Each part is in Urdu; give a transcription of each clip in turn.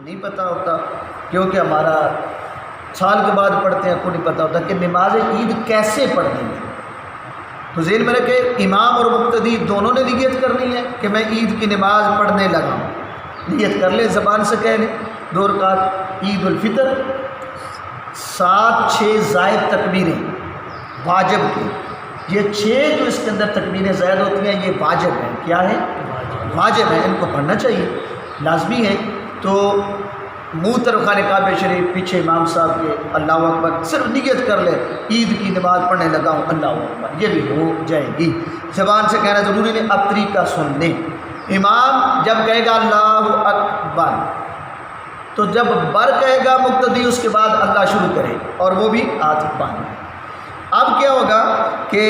نہیں پتہ ہوتا، کیونکہ ہمارا سال کے بعد پڑھتے ہیں، کو نہیں پتہ ہوتا کہ نماز عید کیسے پڑھنی ہے۔ تو ذہن میں رکھے امام اور مقتدی دونوں نے نیت کرنی ہے کہ میں عید کی نماز پڑھنے لگا ہوں، نیت کر لیں، زبان سے کہہ لیں 2 رکعت عید الفطر، 7 زائد تکبیریں واجب کی، یہ 6 جو اس کے اندر تکبیریں زائد ہوتی ہیں یہ واجب ہیں۔ کیا ہے؟ واجب ہے، ان کو پڑھنا چاہیے، لازمی ہے۔ تو منہ طرف خانہ کعبہ شریف، پیچھے امام صاحب کے اللہ اکبر، صرف نیت کر لے عید کی نماز پڑھنے لگا ہوں اللہ اکبر، یہ بھی ہو جائے گی۔ زبان سے کہنا ضروری نہیں، اب طریقہ سن لیں۔ امام جب کہے گا اللہ اکبر تو جب بر کہے گا مقتدی اس کے بعد اللہ شروع کرے اور وہ بھی ہاتھ باندھے۔ اب کیا ہوگا کہ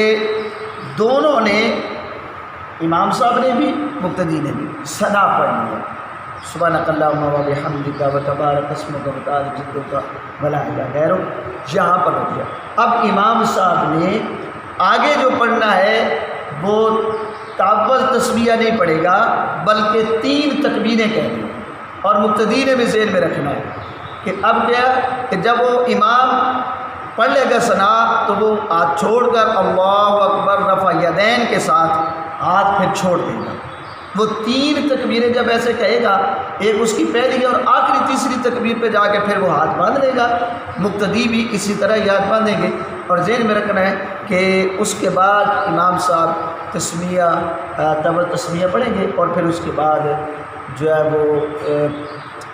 دونوں نے، امام صاحب نے بھی مقتدی نے بھی ثنا پڑھنی ہے، سبحانک اللہم و بحمدک و تبارک اسمک و تعالی جدک ولا الہ غیرک، یہاں پر رک جائے۔ اب امام صاحب نے آگے جو پڑھنا ہے وہ تعوذ تسمیہ نہیں پڑھے گا بلکہ 3 تکبیریں کہنی ہیں، اور مقتدی نے بھی ذہن میں رکھنا ہے کہ اب کیا کہ جب وہ امام پڑھ لے گا ثنا تو وہ ہاتھ چھوڑ کر اللہ اکبر رفع یدین کے ساتھ ہاتھ پھر چھوڑ دے گا۔ وہ 3 تکبیریں جب ایسے کہے گا، ایک اس کی پہلی اور آخری تیسری تکبیر پہ جا کے پھر وہ ہاتھ باندھ لے گا، مقتدی بھی اسی طرح ہی ہاتھ باندھیں گے۔ اور ذہن میں رکھنا ہے کہ اس کے بعد امام صاحب تسمیہ تسمیہ پڑھیں گے، اور پھر اس کے بعد جو ہے وہ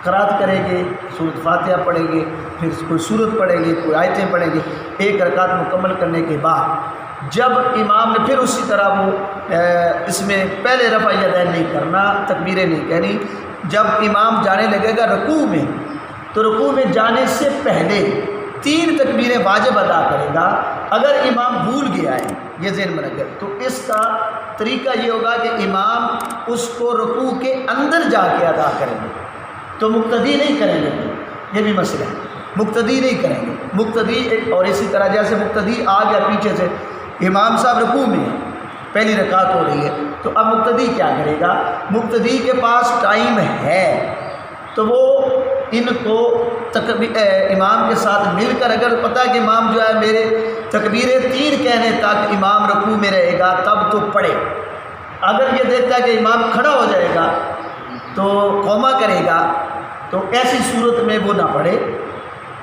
قرات کریں گے، سورۃ فاتحہ پڑھیں گے، پھر کوئی سورت پڑھیں گے، کوئی آیتیں پڑھیں گے۔ 1 رکعت مکمل کرنے کے بعد جب امام نے پھر اسی طرح وہ اس میں پہلے رفع یدین نہیں کرنا، تکبیریں نہیں کہنی، جب امام جانے لگے گا رکوع میں تو رکوع میں جانے سے پہلے 3 تکبیریں واجب ادا کرے گا۔ اگر امام بھول گیا ہے، یہ ذہن میں رکھے، تو اس کا طریقہ یہ ہوگا کہ امام اس کو رکوع کے اندر جا کے ادا کریں گے، تو مقتدی نہیں کریں گے، یہ بھی مسئلہ ہے، مقتدی نہیں کریں گے۔ مقتدی ایک، اور اسی طرح جیسے مقتدی آ گیا پیچھے سے، امام صاحب رکوع میں ہے، پہلی رکعت ہو رہی ہے، تو اب مقتدی کیا کرے گا؟ مقتدی کے پاس ٹائم ہے تو وہ ان کو امام کے ساتھ مل کر، اگر پتہ کہ امام جو ہے میرے تکبیریں 3 کہنے تک امام رکوع میں رہے گا تب تو پڑھے۔ اگر یہ دیکھتا ہے کہ امام کھڑا ہو جائے گا تو قوما کرے گا، تو ایسی صورت میں وہ نہ پڑھے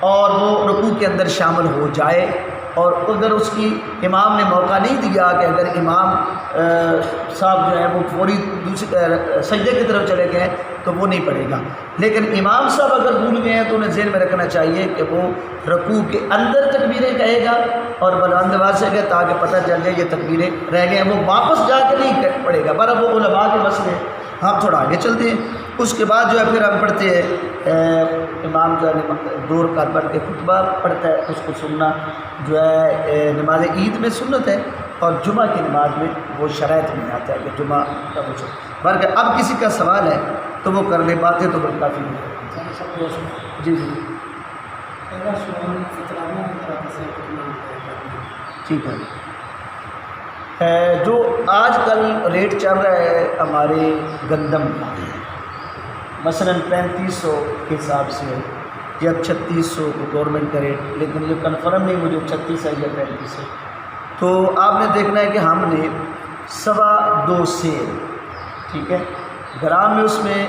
اور وہ رکوع کے اندر شامل ہو جائے۔ اور اگر اس کی امام نے موقع نہیں دیا کہ اگر امام صاحب جو ہے وہ فوری دوسرے سجدے کی طرف چلے گئے تو وہ نہیں پڑھے گا۔ لیکن امام صاحب اگر بھول گئے ہیں تو انہیں ذہن میں رکھنا چاہیے کہ وہ رکوع کے اندر تکبیریں کہے گا اور بلند آواز سے کہے تاکہ پتہ چل جائے یہ تکبیریں رہ گئے ہیں، وہ واپس جا کے نہیں پڑھے گا۔ برابر وہ علماء کے مسئلے ہیں، ہم تھوڑا آگے چلتے ہیں۔ اس کے بعد جو ہے پھر ہم پڑھتے ہیں، امام جو ہے 2 رکعت پڑھ کے خطبہ پڑھتا ہے، اس کو سننا جو ہے نماز عید میں سنت ہے، اور جمعہ کی نماز میں وہ شرائط میں آتا ہے کہ جمعہ کا کچھ بلکہ اب کسی کا سوال ہے تو وہ کر لے، باتیں تو کافی ہے۔ جی جی ٹھیک ہے۔ جو آج کل ریٹ چل رہا ہے ہمارے گندم کا، مثلا 3500 کے حساب سے یا 3600 گورنمنٹ کا ریٹ، لیکن یہ کنفرم نہیں مجھے 36 ہے یا 35 ہے، تو آپ نے دیکھنا ہے کہ ہم نے 2.25 سیر، ٹھیک ہے، گرام میں، اس میں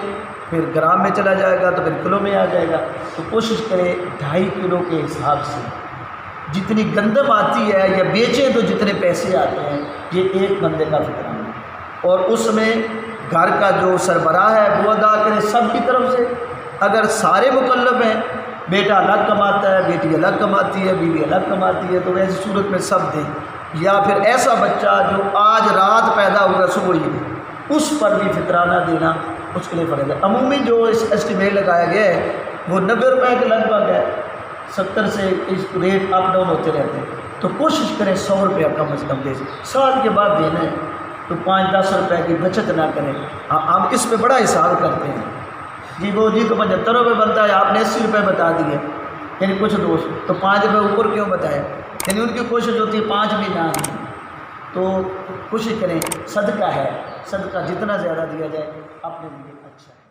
پھر گرام میں چلا جائے گا تو پھر کلو میں آ جائے گا، تو کوشش کرے 2.5 کلو کے حساب سے جتنی گندم آتی ہے یا بیچیں تو جتنے پیسے آتے ہیں، یہ ایک بندے کا فکرانہ ہے، اور اس میں گھر کا جو سربراہ ہے وہ ادا کرے سب کی طرف سے۔ اگر سارے مکلف ہیں، بیٹا الگ کماتا ہے، بیٹی الگ کماتی ہے، بیوی الگ کماتی ہے، تو ایسی صورت میں سب دیں، یا پھر ایسا بچہ جو آج رات پیدا ہوا صبح ہی میں، اس پر بھی فطرانہ دینا اس کے لیے فرض ہے۔ عمومی جو اسٹیمیٹ لگایا گیا ہے وہ 90 روپے کے لگ بھگ ہے، 70 سے اس ریٹ اپ ڈاؤن ہوتے رہتے ہیں، تو کوشش کریں 100 روپیہ کم از کم دے، سال کے بعد دینا ہے تو 5-10 روپے کی بچت نہ کریں۔ ہم اس پہ بڑا حساب کرتے ہیں، جی وہ جی تو 75 روپے بنتا ہے، آپ نے 80 روپے بتا دیے، یعنی کچھ دوست تو 5 روپے اوپر کیوں بتائے، یعنی ان کی کوشش ہوتی ہے 5 بھی نہ دیں۔ تو کوشش کریں، صدقہ ہے، صدقہ جتنا زیادہ دیا جائے اپنے لیے اچھا ہے۔